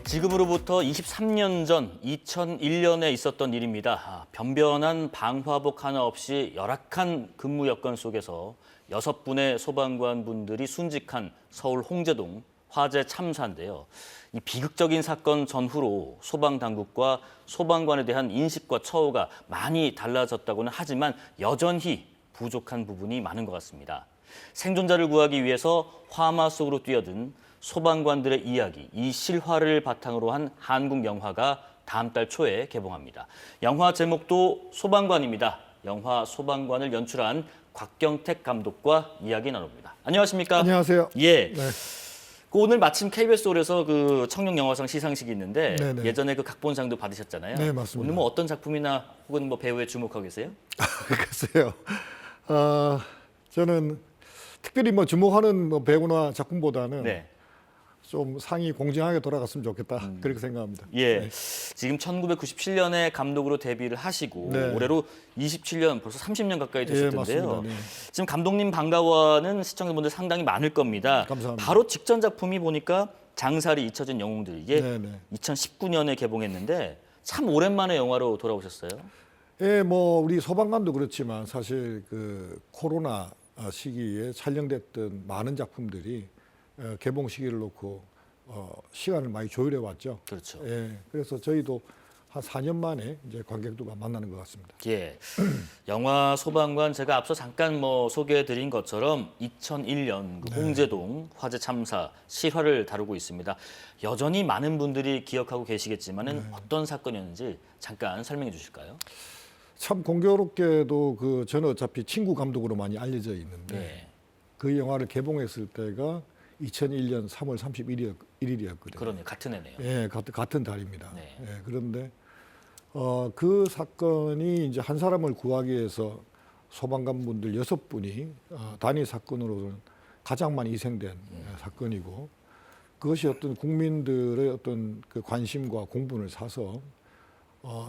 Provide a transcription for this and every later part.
지금으로부터 23년 전 2001년에 있었던 일입니다. 변변한 방화복 하나 없이 열악한 근무 여건 속에서 6분의 소방관 분들이 순직한 서울 홍제동 화재 참사인데요. 이 비극적인 사건 전후로 소방당국과 소방관에 대한 인식과 처우가 많이 달라졌다고는 하지만 여전히 부족한 부분이 많은 것 같습니다. 생존자를 구하기 위해서 화마 속으로 뛰어든 소방관들의 이야기, 이 실화를 바탕으로 한 한국 영화가 다음 달 초에 개봉합니다. 영화 제목도 소방관입니다. 영화 소방관을 연출한 곽경택 감독과 이야기 나눕니다. 안녕하십니까? 안녕하세요. 예. 네. 오늘 마침 KBS홀에서 그 청룡 영화상 시상식이 있는데 네네. 예전에 그 각본상도 받으셨잖아요. 네, 맞습니다. 오늘 뭐 어떤 작품이나 혹은 뭐 배우에 주목하고 계세요? 글쎄요. 저는 특별히 뭐 주목하는 뭐 배우나 작품보다는 네. 좀 상이 공정하게 돌아갔으면 좋겠다. 그렇게 생각합니다. 예. 네. 지금 1997년에 감독으로 데뷔를 하시고 네. 올해로 27년, 벌써 30년 가까이 되셨던데요. 맞습니다. 네. 지금 감독님 반가워하는 시청자분들 상당히 많을 겁니다. 감사합니다. 바로 직전 작품이 보니까 장살이 잊혀진 영웅들, 이게 네네. 2019년에 개봉했는데 참 오랜만에 영화로 돌아오셨어요. 예, 뭐 우리 소방관도 그렇지만 사실 그 코로나 시기에 촬영됐던 많은 작품들이 개봉 시기를 놓고 시간을 많이 조율해 왔죠. 그렇죠. 예, 그래서 저희도 한 4년 만에 이제 관객들과 만나는 것 같습니다. 예. 영화 소방관 제가 앞서 잠깐 뭐 소개해드린 것처럼 2001년 그 홍제동 화재 참사 실화를 다루고 있습니다. 여전히 많은 분들이 기억하고 계시겠지만은 어떤 사건이었는지 잠깐 설명해 주실까요? 참 공교롭게도 그 저는 어차피 친구 감독으로 많이 알려져 있는데 네. 그 영화를 개봉했을 때가 2001년 3월 31일이었거든요. 그러네요. 같은 해네요. 예, 같은 달입니다. 네. 예, 그런데 그 사건이 이제 한 사람을 구하기 위해서 소방관분들 6분이 단위 사건으로는 가장 많이 희생된 사건이고 그것이 어떤 국민들의 어떤 그 관심과 공분을 사서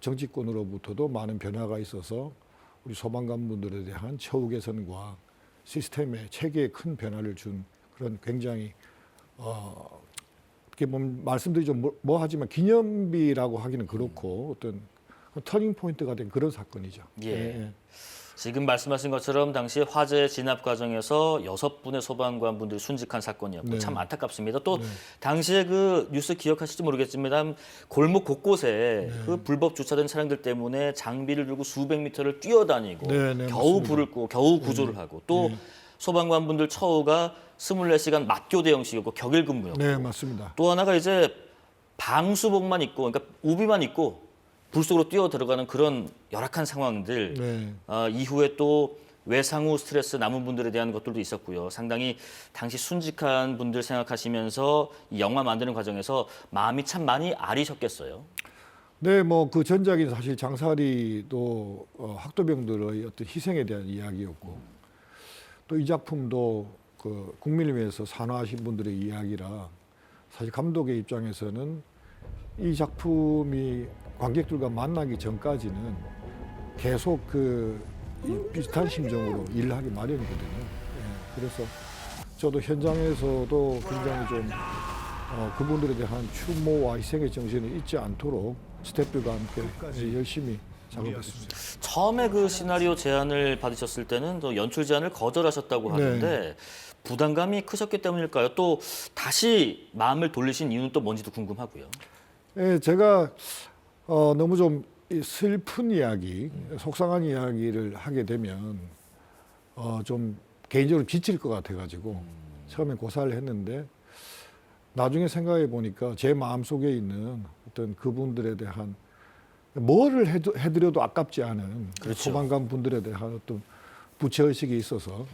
정치권으로부터도 많은 변화가 있어서 우리 소방관분들에 대한 처우 개선과 시스템의 체계에 큰 변화를 준 그런 굉장히 어떻게 보면 말씀드리기 좀 뭐 하지만 기념비라고 하기는 그렇고 어떤 터닝 포인트가 된 그런 사건이죠. 예. 지금 말씀하신 것처럼 당시 화재 진압 과정에서 6분의 소방관 분들이 순직한 사건이었고 네. 참 안타깝습니다. 또 당시에 그 뉴스 기억하실지 모르겠지만 골목 곳곳에 그 불법 주차된 차량들 때문에 장비를 들고 수백 미터를 뛰어다니고 네, 겨우 맞습니다. 불을 끄고 겨우 구조를 하고 또 소방관 분들 처우가 24시간 맞교대 형식이었고 격일 근무였고 네, 맞습니다. 또 하나가 이제 방수복만 입고 그러니까 우비만 입고 불 속으로 뛰어 들어가는 그런 열악한 상황들 네. 이후에 또 외상 후 스트레스 남은 분들에 대한 것들도 있었고요. 상당히 당시 순직한 분들 생각하시면서 이 영화 만드는 과정에서 마음이 참 많이 아리셨겠어요. 네, 뭐 그 전작이 사실 장사리도 학도병들의 어떤 희생에 대한 이야기였고 또 이 작품도 그 국민을 위해서 산화하신 분들의 이야기라 사실 감독의 입장에서는 이 작품이 관객들과 만나기 전까지는 계속 이 비슷한 심정으로 일을 하기 마련이거든요. 예, 그래서 저도 현장에서도 굉장히 좀 그분들에 대한 추모와 희생의 정신을 잊지 않도록 스태프들과 함께 열심히 작업했습니다. 처음에 그 시나리오 제안을 받으셨을 때는 또 연출 제안을 거절하셨다고 하는데 부담감이 크셨기 때문일까요? 또 다시 마음을 돌리신 이유는 또 뭔지도 궁금하고요. 예, 제가 너무 좀 슬픈 이야기, 속상한 이야기를 하게 되면 좀 개인적으로 지칠 것 같아가지고 처음에 고사를 했는데 나중에 생각해 보니까 제 마음속에 있는 어떤 그분들에 대한 뭐를 해드려도 아깝지 않은 그렇죠. 소방관 분들에 대한 어떤 부채의식이 있어서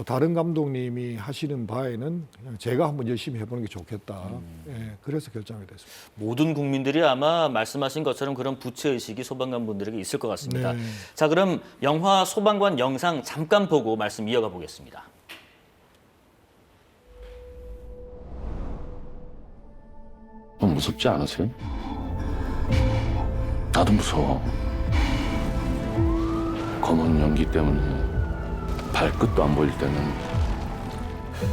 다른 감독님이 하시는 바에는 그냥 제가 한번 열심히 해보는 게 좋겠다. 예, 그래서 결정이 됐습니다. 모든 국민들이 아마 말씀하신 것처럼 그런 부채의식이 소방관 분들에게 있을 것 같습니다. 네. 자, 그럼 영화 소방관 영상 잠깐 보고 말씀 이어가 보겠습니다. 무섭지 않으세요? 나도 무서워. 검은 연기 때문에 발끝도 안 보일 때는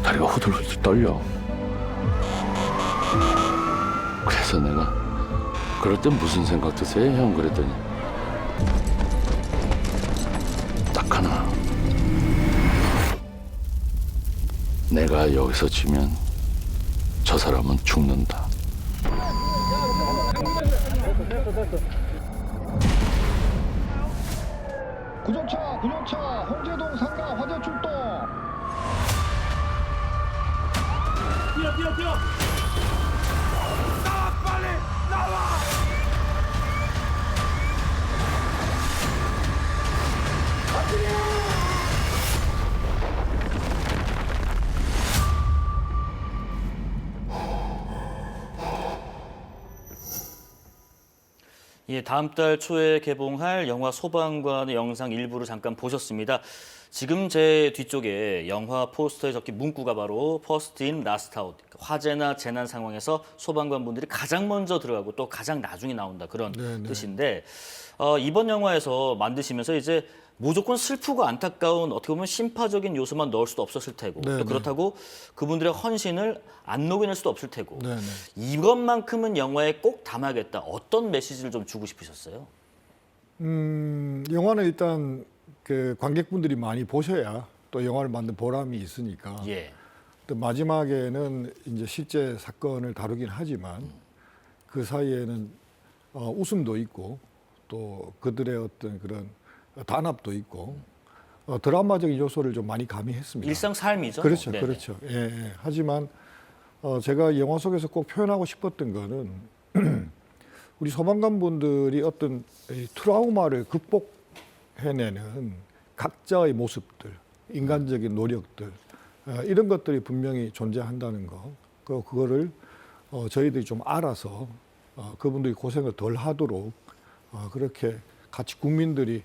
다리가 후들후들 떨려. 그래서 내가 그럴 땐 무슨 생각 드세요, 형? 그랬더니 딱 하나. 내가 여기서 지면 저 사람은 죽는다. 구조차, 홍제동 상가 화재 출동. 뛰어! 나와 빨리 나와! 예, 다음 달 초에 개봉할 영화 소방관의 영상 일부를 잠깐 보셨습니다. 지금 제 뒤쪽에 영화 포스터에 적힌 문구가 바로 First in, Last out. 화재나 재난 상황에서 소방관분들이 가장 먼저 들어가고 또 가장 나중에 나온다 그런 뜻인데 이번 영화에서 만드시면서 이제 무조건 슬프고 안타까운 어떻게 보면 심파적인 요소만 넣을 수도 없었을 테고 또 그렇다고 그분들의 헌신을 안 녹여낼 수도 없을 테고 이것만큼은 영화에 꼭 담아야겠다. 어떤 메시지를 좀 주고 싶으셨어요? 영화는 일단 그 관객분들이 많이 보셔야 또 영화를 만든 보람이 있으니까. 예. 또 마지막에는 이제 실제 사건을 다루긴 하지만 그 사이에는 웃음도 있고 또 그들의 어떤 그런 단합도 있고 드라마적인 요소를 좀 많이 가미했습니다. 일상 삶이죠. 그렇죠, 네네. 그렇죠. 예. 하지만 제가 영화 속에서 꼭 표현하고 싶었던 거는 우리 소방관분들이 어떤 이 트라우마를 극복해내는 각자의 모습들, 인간적인 노력들 이런 것들이 분명히 존재한다는 거. 그거를 저희들이 좀 알아서 그분들이 고생을 덜 하도록 그렇게 같이 국민들이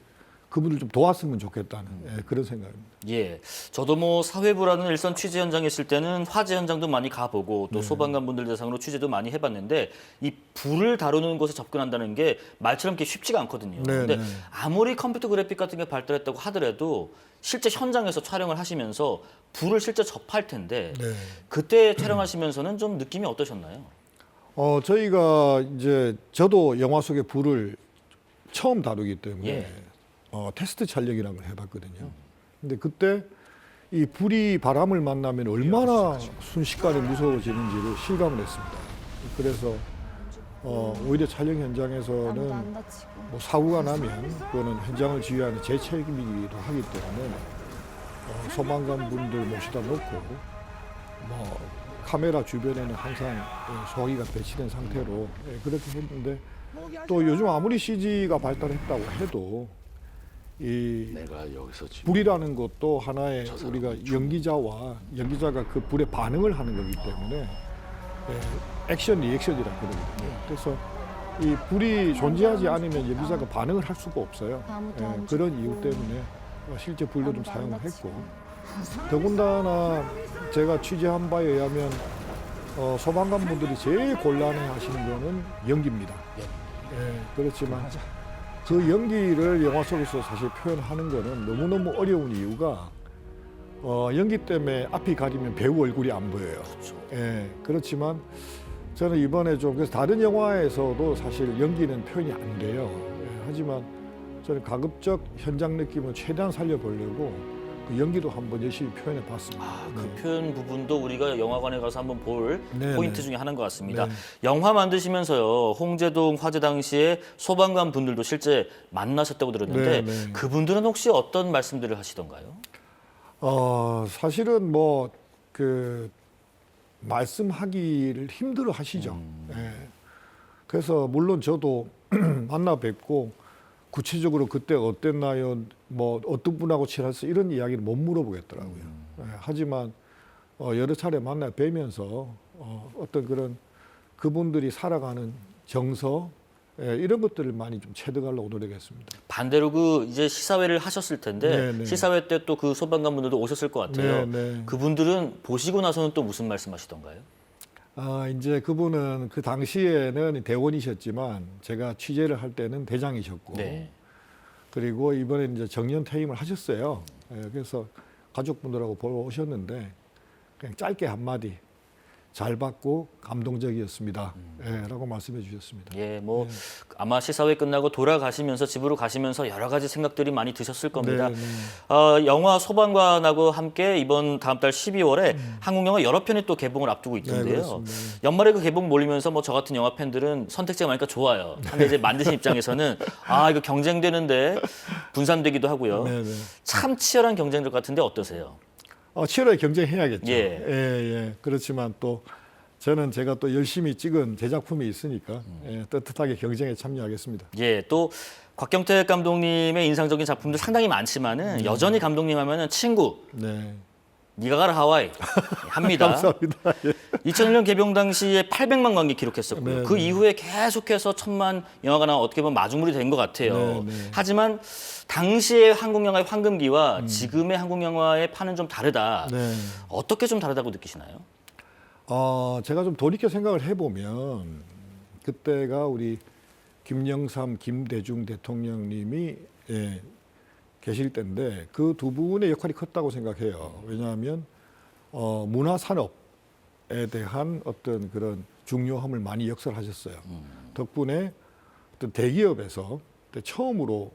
그분을 좀 도왔으면 좋겠다는 그런 생각입니다. 예, 저도 뭐 사회부라는 일선 취재 현장에 있을 때는 화재 현장도 많이 가보고 또 소방관분들 대상으로 취재도 많이 해봤는데 이 불을 다루는 곳에 접근한다는 게 말처럼 그렇게 쉽지가 않거든요. 근데 아무리 컴퓨터 그래픽 같은 게 발달했다고 하더라도 실제 현장에서 촬영을 하시면서 불을 실제 접할 텐데 그때 촬영하시면서는 좀 느낌이 어떠셨나요? 저희가 이제 저도 영화 속의 불을 처음 다루기 때문에 테스트 촬영이라는 걸 해봤거든요. 근데 그때 이 불이 바람을 만나면 얼마나 순식간에 무서워지는지를 실감을 했습니다. 그래서 오히려 촬영 현장에서는 뭐 사고가 나면 그거는 현장을 지휘하는 제 책임이기도 하기 때문에 소방관 분들 모시다 놓고 뭐 카메라 주변에는 항상 소화기가 배치된 상태로 그렇게 했는데 또 요즘 아무리 CG가 발달했다고 해도 이 내가 여기서 지면 불이라는 것도 하나의 우리가 연기자가 그 불에 반응을 하는 거기 때문에 액션 리액션이라고 그러거든요. 그래서 이 불이 존재하지 않으면 연기자가 반응을 할 수가 없어요. 그런 이유 때문에 실제 불도 좀 사용을 했고 더군다나 제가 취재한 바에 의하면 소방관 분들이 제일 곤란해하시는 거는 연기입니다. 그렇지만 그 연기를 영화 속에서 사실 표현하는 거는 너무너무 어려운 이유가 연기 때문에 앞이 가리면 배우 얼굴이 안 보여요. 그렇지만 저는 이번에 좀 그래서 다른 영화에서도 사실 연기는 표현이 안 돼요. 하지만 저는 가급적 현장 느낌을 최대한 살려보려고 그 연기도 한번 열심히 표현해 봤습니다. 그 표현 부분도 우리가 영화관에 가서 한번 볼 포인트 중에 하나인 것 같습니다. 네. 영화 만드시면서요, 홍제동 화재 당시에 소방관 분들도 실제 만나셨다고 들었는데 그분들은 혹시 어떤 말씀들을 하시던가요? 사실은 뭐 그 말씀하기를 힘들어 하시죠. 그래서 물론 저도 만나 뵙고 구체적으로 그때 어땠나요? 뭐 어떤 분하고 친했어? 이런 이야기를 못 물어보겠더라고요. 하지만 여러 차례 만나 뵈면서 어떤 그런 그분들이 살아가는 정서 이런 것들을 많이 좀 체득하려고 노력했습니다. 반대로 그 이제 시사회를 하셨을 텐데 시사회 때 또 그 소방관 분들도 오셨을 것 같아요. 그분들은 보시고 나서는 또 무슨 말씀하시던가요? 이제 그분은 그 당시에는 대원이셨지만 제가 취재를 할 때는 대장이셨고 그리고 이번에 이제 정년 퇴임을 하셨어요. 그래서 가족분들하고 보러 오셨는데 그냥 짧게 한마디 잘 봤고 감동적이었습니다. 라고 말씀해 주셨습니다. 예, 뭐 아마 시사회 끝나고 돌아가시면서 집으로 가시면서 여러 가지 생각들이 많이 드셨을 겁니다. 네, 네. 영화 소방관하고 함께 이번 다음 달 12월에 한국 영화 여러 편이 또 개봉을 앞두고 있던데요. 네, 그렇습니다. 연말에 그 개봉 몰리면서 뭐 저 같은 영화 팬들은 선택지가 많으니까 좋아요. 근데 이제 만드신 입장에서는 이거 경쟁되는데 분산되기도 하고요. 네, 네. 참 치열한 경쟁들 같은데 어떠세요? 치열하게 경쟁해야겠죠. 예. 예. 그렇지만 또 저는 제가 또 열심히 찍은 제 작품이 있으니까 떳떳하게 경쟁에 참여하겠습니다. 예, 또 곽경택 감독님의 인상적인 작품들 상당히 많지만은 여전히 감독님 하면은 친구, 네. 네가 가라 하와이 합니다. 감사합니다. 예. 2001년 개봉 당시에 800만 관객 기록했었고요. 네, 그 네. 이후에 계속해서 1000만 영화가 어떻게 보면 마중물이 된 것 같아요. 네, 네. 하지만 당시의 한국 영화의 황금기와 지금의 한국 영화의 판은 좀 다르다. 네. 어떻게 좀 다르다고 느끼시나요? 제가 좀 돌이켜 생각을 해보면 그때가 우리 김영삼, 김대중 대통령님이 계실 때인데 그 두 분의 역할이 컸다고 생각해요. 왜냐하면 문화산업에 대한 어떤 그런 중요함을 많이 역설하셨어요. 덕분에 어떤 대기업에서 그때 처음으로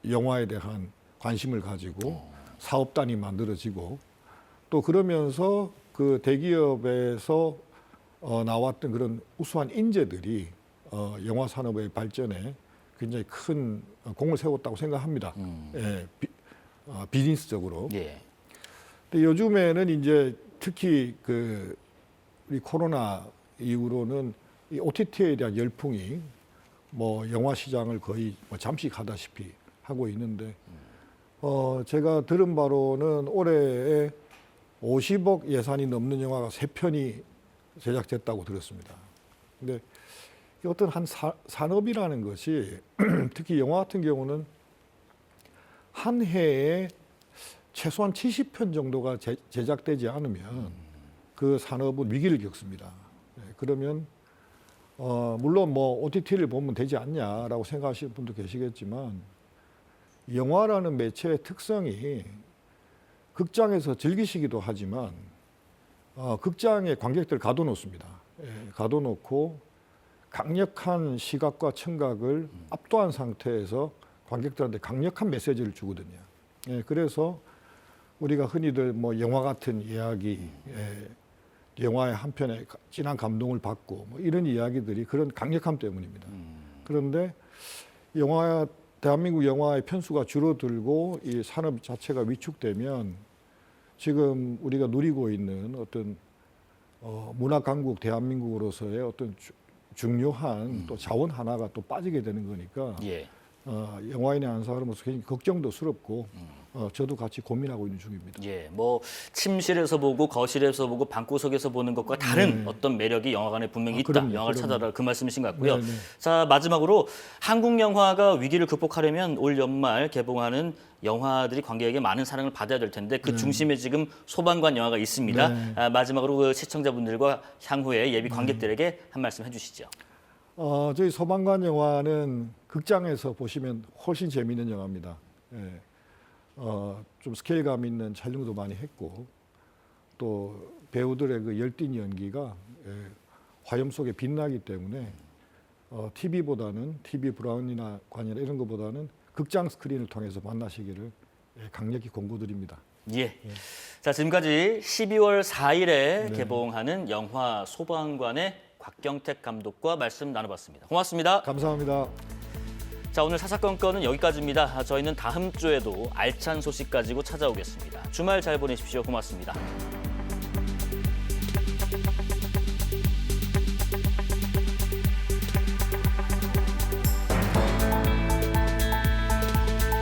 영화에 대한 관심을 가지고 사업단이 만들어지고 또 그러면서 그 대기업에서 나왔던 그런 우수한 인재들이 영화 산업의 발전에 굉장히 큰 공을 세웠다고 생각합니다. 비즈니스적으로. 예. 근데 요즘에는 이제 특히 우리 코로나 이후로는 이 OTT에 대한 열풍이 뭐 영화 시장을 거의 뭐 잠식하다시피 하고 있는데 제가 들은 바로는 올해에 50억 예산이 넘는 영화가 3편이 제작됐다고 들었습니다. 근데 어떤 한 산업이라는 것이 특히 영화 같은 경우는 한 해에 최소한 70편 정도가 제작되지 않으면 그 산업은 위기를 겪습니다. 그러면 물론 뭐 OTT를 보면 되지 않냐라고 생각하시는 분도 계시겠지만 영화라는 매체의 특성이 극장에서 즐기시기도 하지만 극장에 관객들을 가둬놓습니다. 가둬놓고 강력한 시각과 청각을 압도한 상태에서 관객들한테 강력한 메시지를 주거든요. 그래서 우리가 흔히들 뭐 영화 같은 이야기, 영화의 한 편에 진한 감동을 받고 뭐 이런 이야기들이 그런 강력함 때문입니다. 그런데 대한민국 영화의 편수가 줄어들고 이 산업 자체가 위축되면 지금 우리가 누리고 있는 어떤 문화 강국 대한민국으로서의 어떤 중요한 또 자원 하나가 또 빠지게 되는 거니까 예. 영화인의 한 사람으로서 굉장히 걱정도스럽고 저도 같이 고민하고 있는 중입니다. 예, 뭐 침실에서 보고 거실에서 보고 방구석에서 보는 것과 다른 어떤 매력이 영화관에 분명히 있다. 그럼요, 영화를 그럼요. 찾아라 그 말씀이신 것 같고요. 네, 네. 자, 마지막으로 한국 영화가 위기를 극복하려면 올 연말 개봉하는 영화들이 관객에게 많은 사랑을 받아야 될 텐데 그 중심에 지금 소방관 영화가 있습니다. 네. 마지막으로 그 시청자분들과 향후에 예비 관객들에게 한 말씀 해주시죠. 저희 소방관 영화는 극장에서 보시면 훨씬 재미있는 영화입니다. 좀 스케일감 있는 촬영도 많이 했고 또 배우들의 그 열띤 연기가 화염 속에 빛나기 때문에 TV보다는 TV 브라운이나 관이나 이런 것보다는 극장 스크린을 통해서 만나시기를 강력히 권고드립니다. 예. 자, 지금까지 12월 4일에 개봉하는 영화 소방관의 곽경택 감독과 말씀 나눠봤습니다. 고맙습니다. 감사합니다. 자, 오늘 사사건건은 여기까지입니다. 저희는 다음 주에도 알찬 소식 가지고 찾아오겠습니다. 주말 잘 보내십시오. 고맙습니다.